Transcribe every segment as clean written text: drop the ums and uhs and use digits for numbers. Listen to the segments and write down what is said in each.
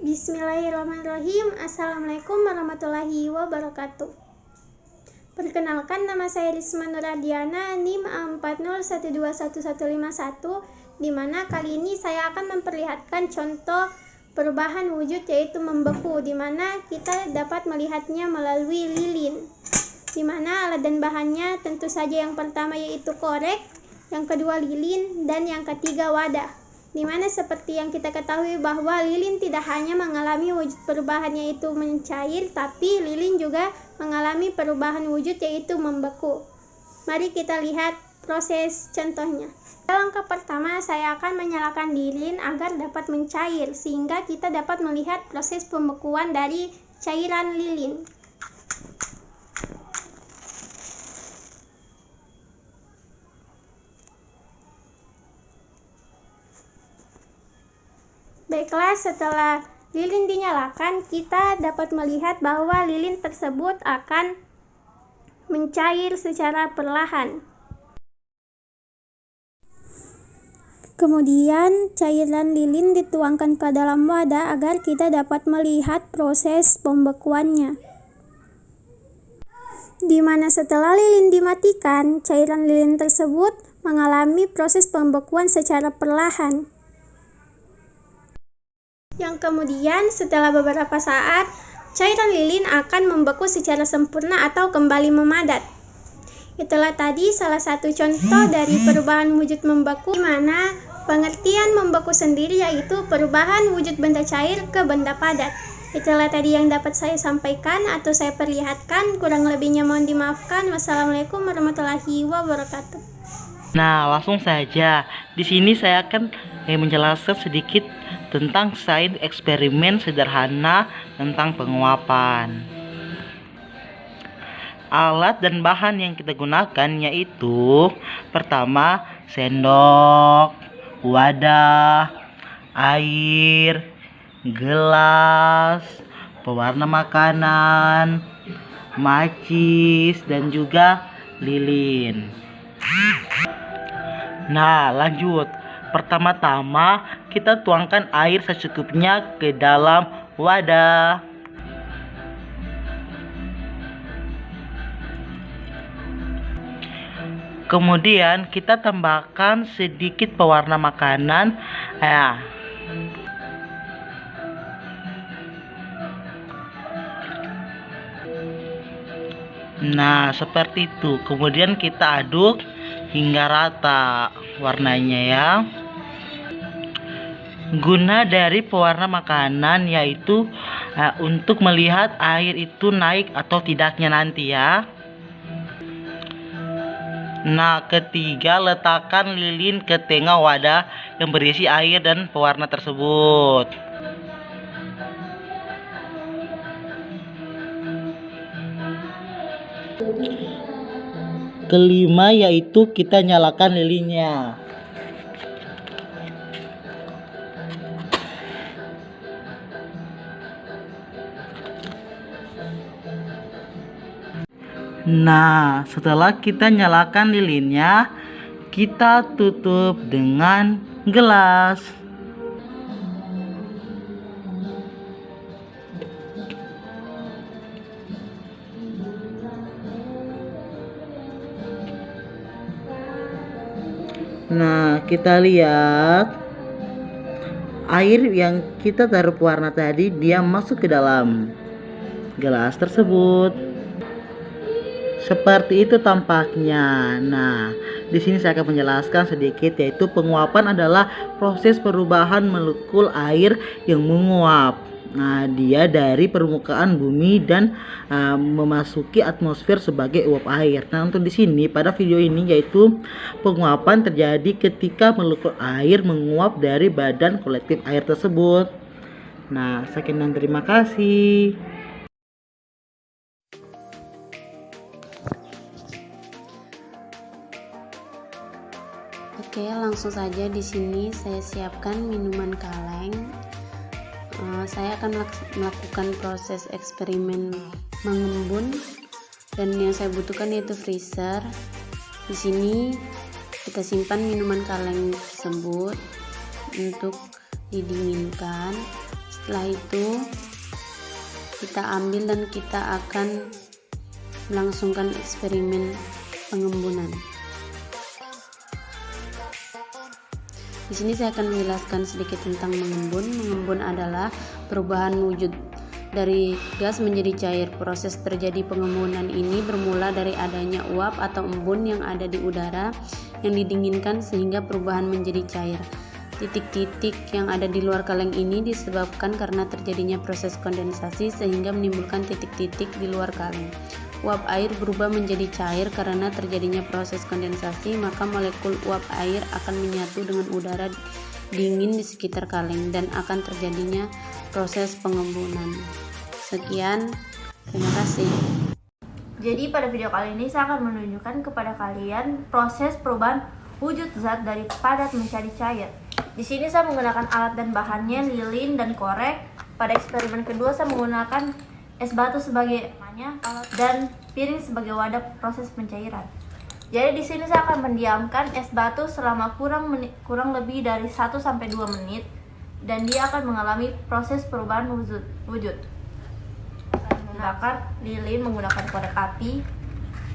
Bismillahirrahmanirrahim. Assalamualaikum warahmatullahi wabarakatuh. Perkenalkan, nama saya Risma Nuradiana, NIM A40121151, di mana kali ini saya akan memperlihatkan contoh perubahan wujud, yaitu membeku, di mana kita dapat melihatnya melalui lilin. Di mana alat dan bahannya tentu saja yang pertama yaitu korek, yang kedua lilin, dan yang ketiga wadah. Dimana seperti yang kita ketahui bahwa lilin tidak hanya mengalami wujud perubahan yaitu mencair, tapi lilin juga mengalami perubahan wujud yaitu membeku. Mari kita lihat proses contohnya. Langkah pertama, saya akan menyalakan lilin agar dapat mencair, sehingga kita dapat melihat proses pembekuan dari cairan lilin. Baiklah, setelah lilin dinyalakan, kita dapat melihat bahwa lilin tersebut akan mencair secara perlahan. Kemudian, cairan lilin dituangkan ke dalam wadah agar kita dapat melihat proses pembekuannya. Di mana setelah lilin dimatikan, cairan lilin tersebut mengalami proses pembekuan secara perlahan. Yang kemudian setelah beberapa saat, cairan lilin akan membeku secara sempurna atau kembali memadat. Itulah tadi salah satu contoh dari perubahan wujud membeku, di mana pengertian membeku sendiri yaitu perubahan wujud benda cair ke benda padat. Itulah tadi yang dapat saya sampaikan atau saya perlihatkan, kurang lebihnya mohon dimaafkan. Wassalamualaikum warahmatullahi wabarakatuh. Nah, langsung saja. Di sini saya akan menjelaskan sedikit tentang sains eksperimen sederhana tentang penguapan. Alat dan bahan yang kita gunakan yaitu pertama sendok, wadah, air, gelas, pewarna makanan, macis, dan juga lilin. Nah, lanjut. Pertama-tama kita tuangkan air secukupnya ke dalam wadah. Kemudian kita tambahkan sedikit pewarna makanan. Nah, seperti itu. Kemudian kita aduk hingga rata warnanya ya. Guna dari pewarna makanan yaitu untuk melihat air itu naik atau tidaknya nanti ya. Nah, ketiga, letakkan lilin ke tengah wadah yang berisi air dan pewarna tersebut. Kelima yaitu kita nyalakan lilinnya. Nah, setelah kita nyalakan lilinnya, kita tutup dengan gelas. Nah, kita lihat air yang kita taruh pewarna tadi, dia masuk ke dalam gelas tersebut. Seperti itu tampaknya. Nah, di sini saya akan menjelaskan sedikit, yaitu penguapan adalah proses perubahan molekul air yang menguap. Nah, dia dari permukaan bumi dan memasuki atmosfer sebagai uap air. Nah, untuk di sini pada video ini yaitu penguapan terjadi ketika molekul air menguap dari badan kolektif air tersebut. Nah, sekian dan terima kasih. Oke, langsung saja di sini saya siapkan minuman kaleng. Saya akan melakukan proses eksperimen mengembun, dan yang saya butuhkan yaitu freezer. Di sini kita simpan minuman kaleng tersebut untuk didinginkan. Setelah itu kita ambil dan kita akan melangsungkan eksperimen pengembunan. Di sini saya akan menjelaskan sedikit tentang mengembun. Mengembun adalah perubahan wujud dari gas menjadi cair. Proses terjadi pengembunan ini bermula dari adanya uap atau embun yang ada di udara yang didinginkan sehingga perubahan menjadi cair. Titik-titik yang ada di luar kaleng ini disebabkan karena terjadinya proses kondensasi sehingga menimbulkan titik-titik di luar kaleng. Uap air berubah menjadi cair karena terjadinya proses kondensasi, maka molekul uap air akan menyatu dengan udara dingin di sekitar kaleng dan akan terjadinya proses pengembunan. Sekian, terima kasih. Jadi pada video kali ini saya akan menunjukkan kepada kalian proses perubahan wujud zat dari padat menjadi cair. Di sini saya menggunakan alat dan bahannya lilin dan korek. Pada eksperimen kedua saya menggunakan es batu sebagai alat dan piring sebagai wadah proses pencairan. Jadi di sini saya akan mendiamkan es batu selama kurang lebih dari 1 sampai 2 menit dan dia akan mengalami proses perubahan wujud. Menggunakan lilin menggunakan korek api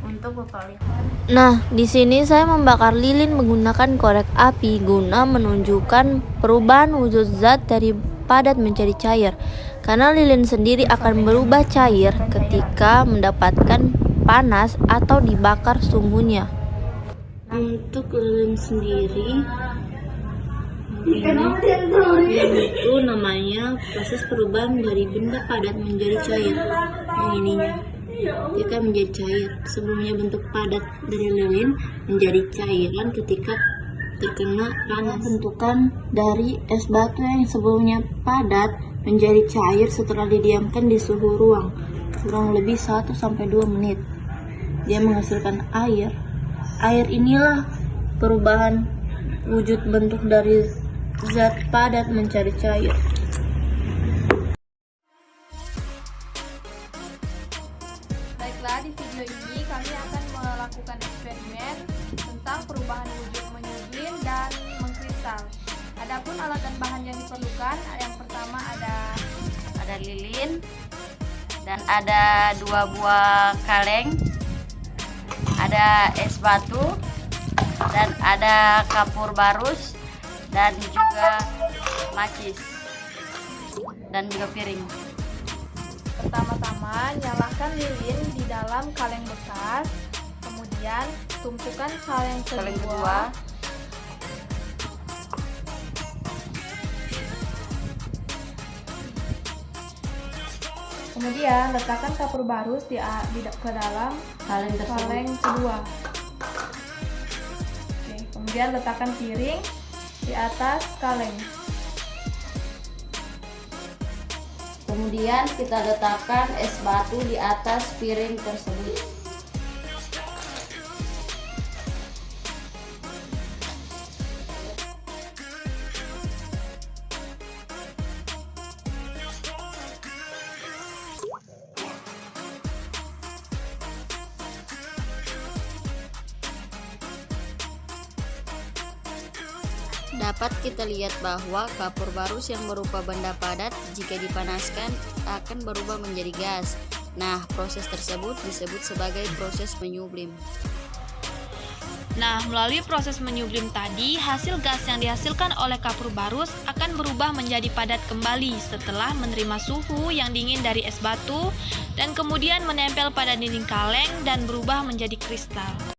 untuk memperlihatkan. Nah, di sini saya membakar lilin menggunakan korek api guna menunjukkan perubahan wujud zat dari padat menjadi cair. Karena lilin sendiri akan berubah cair ketika mendapatkan panas atau dibakar sumbunya. Untuk lilin sendiri itu namanya proses perubahan dari benda padat menjadi cair. Yang ininya dia akan menjadi cair. Sebelumnya bentuk padat dari lilin menjadi cairan ketika terkena panas. Bentukan dari es batu yang sebelumnya padat menjadi cair setelah didiamkan di suhu ruang kurang lebih 1 sampai 2 menit. Dia menghasilkan air. Air inilah perubahan wujud bentuk dari zat padat menjadi cair. Baiklah, di video ini kami akan melakukan eksperimen tentang perubahan wujud menyublim dan mengkristal. Adapun alat dan bahan yang diperlukan, yang pertama ada lilin dan ada 2 buah kaleng, ada es batu dan ada kapur barus dan juga macis dan juga piring. Pertama-tama nyalakan lilin di dalam kaleng bekas, kemudian tumpukan kaleng kedua. Kemudian letakkan kapur barus ke dalam kaleng kedua. Oke, kemudian letakkan piring di atas kaleng. Kemudian kita letakkan es batu di atas piring tersebut. Dapat kita lihat bahwa kapur barus yang berupa benda padat jika dipanaskan akan berubah menjadi gas. Nah, proses tersebut disebut sebagai proses menyublim. Nah, melalui proses menyublim tadi, hasil gas yang dihasilkan oleh kapur barus akan berubah menjadi padat kembali setelah menerima suhu yang dingin dari es batu dan kemudian menempel pada dinding kaleng dan berubah menjadi kristal.